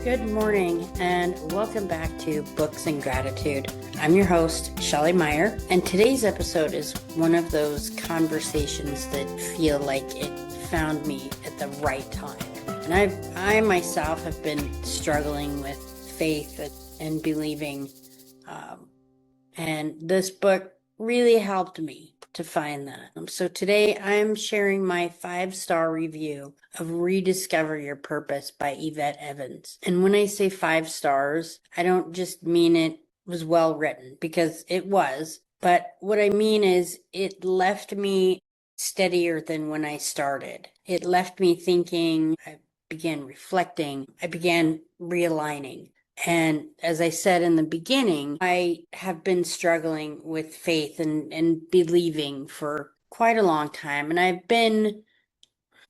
Good morning and welcome back to Books and Gratitude. I'm your host, Shelley Meyer, and today's episode is one of those conversations that feel like it found me at the right time. And I myself have been struggling with faith and believing, and this book really helped me to find that. So today I'm sharing my 5-star review of Rediscover Your Purpose by Yvette Evans. And when I say 5 stars, I don't just mean it was well written, because it was, but what I mean is it left me steadier than when I started. It left me thinking, I began reflecting, I began realigning. And as I said in the beginning, I have been struggling with faith and believing for quite a long time. And I've been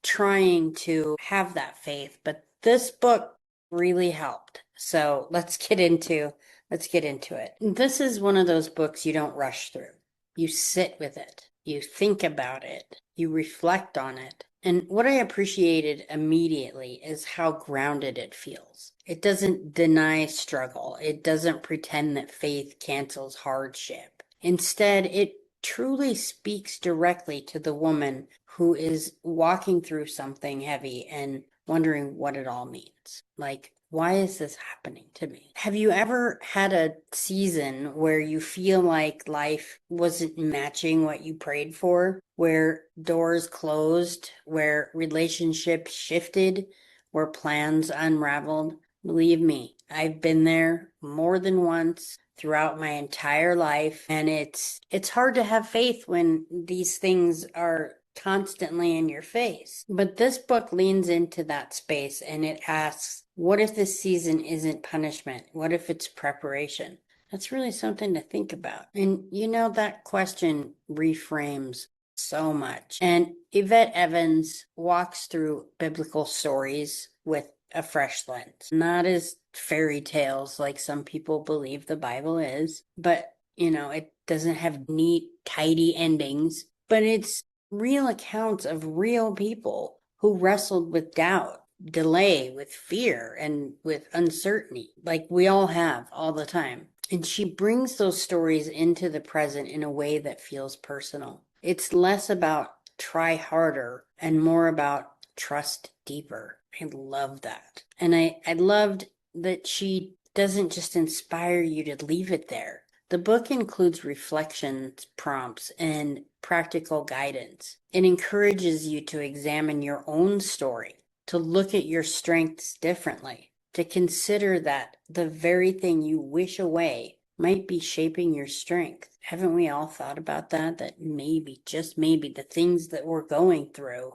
trying to have that faith, but this book really helped. So let's get into it. This is one of those books you don't rush through. You sit with it. You think about it. You reflect on it. And what I appreciated immediately is how grounded it feels. It doesn't deny struggle. It doesn't pretend that faith cancels hardship. Instead, it truly speaks directly to the woman who is walking through something heavy and wondering what it all means. Like, why is this happening to me? Have you ever had a season where you feel like life wasn't matching what you prayed for? Where doors closed, where relationships shifted, where plans unraveled? Believe me, I've been there more than once throughout my entire life, and it's hard to have faith when these things are constantly in your face. But this book leans into that space and it asks, what if this season isn't punishment? What if it's preparation? That's really something to think about. And that question reframes so much. And Yvette Evans walks through biblical stories with a fresh lens, not as fairy tales like some people believe the Bible is, but it doesn't have neat, tidy endings, but it's real accounts of real people who wrestled with doubt, delay, with fear, and with uncertainty, like we all have all the time. And she brings those stories into the present in a way that feels personal. It's less about try harder and more about trust deeper. I love that. And I loved that she doesn't just inspire you to leave it there. The book includes reflections, prompts, and practical guidance. It encourages you to examine your own story, to look at your strengths differently, to consider that the very thing you wish away might be shaping your strength. Haven't we all thought about that? That maybe, just maybe, the things that we're going through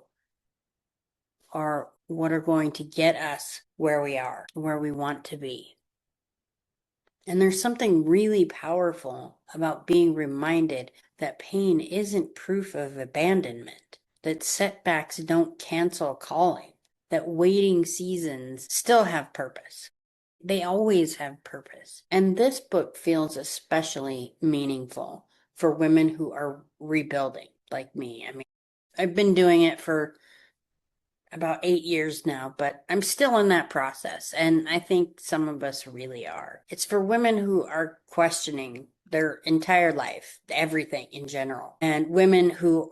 are what are going to get us where we are, where we want to be. And there's something really powerful about being reminded that pain isn't proof of abandonment, that setbacks don't cancel calling, that waiting seasons still have purpose. They always have purpose. And this book feels especially meaningful for women who are rebuilding, like me. I mean, I've been doing it for about 8 years now, but I'm still in that process. And I think some of us really are. It's for women who are questioning their entire life, everything in general, and women who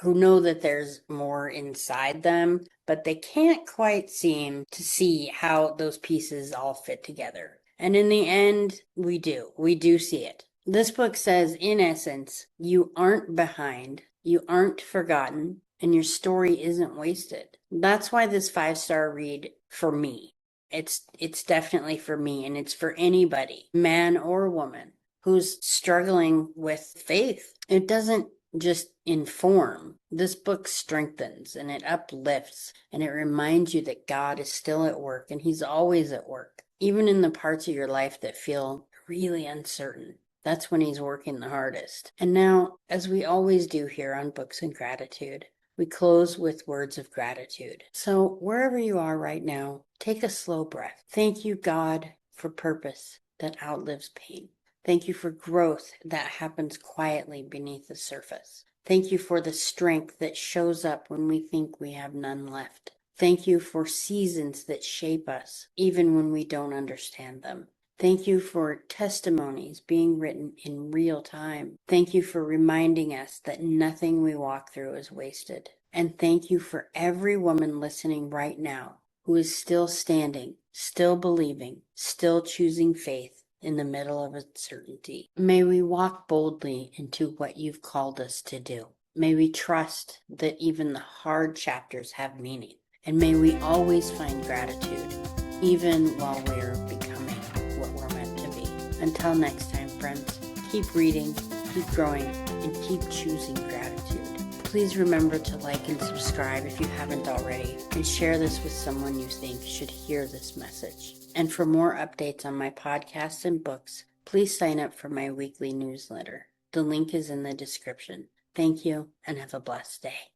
know that there's more inside them, but they can't quite seem to see how those pieces all fit together. And in the end, we do see it. This book says, in essence, you aren't behind, you aren't forgotten, and your story isn't wasted. That's why this 5-star read for me. It's definitely for me, and it's for anybody, man or woman, who's struggling with faith. It doesn't just inform. This book strengthens and it uplifts, and it reminds you that God is still at work, and he's always at work. Even in the parts of your life that feel really uncertain, that's when he's working the hardest. And now, as we always do here on Books and Gratitude, we close with words of gratitude. So wherever you are right now, take a slow breath. Thank you, God, for purpose that outlives pain. Thank you for growth that happens quietly beneath the surface. Thank you for the strength that shows up when we think we have none left. Thank you for seasons that shape us, even when we don't understand them. Thank you for testimonies being written in real time. Thank you for reminding us that nothing we walk through is wasted. And thank you for every woman listening right now who is still standing, still believing, still choosing faith in the middle of uncertainty. May we walk boldly into what you've called us to do. May we trust that even the hard chapters have meaning. And may we always find gratitude, even while we're becoming what we're meant to be. Until next time, friends, keep reading, keep growing, and keep choosing gratitude. Please remember to like and subscribe if you haven't already, and share this with someone you think should hear this message. And for more updates on my podcasts and books, please sign up for my weekly newsletter. The link is in the description. Thank you, and have a blessed day.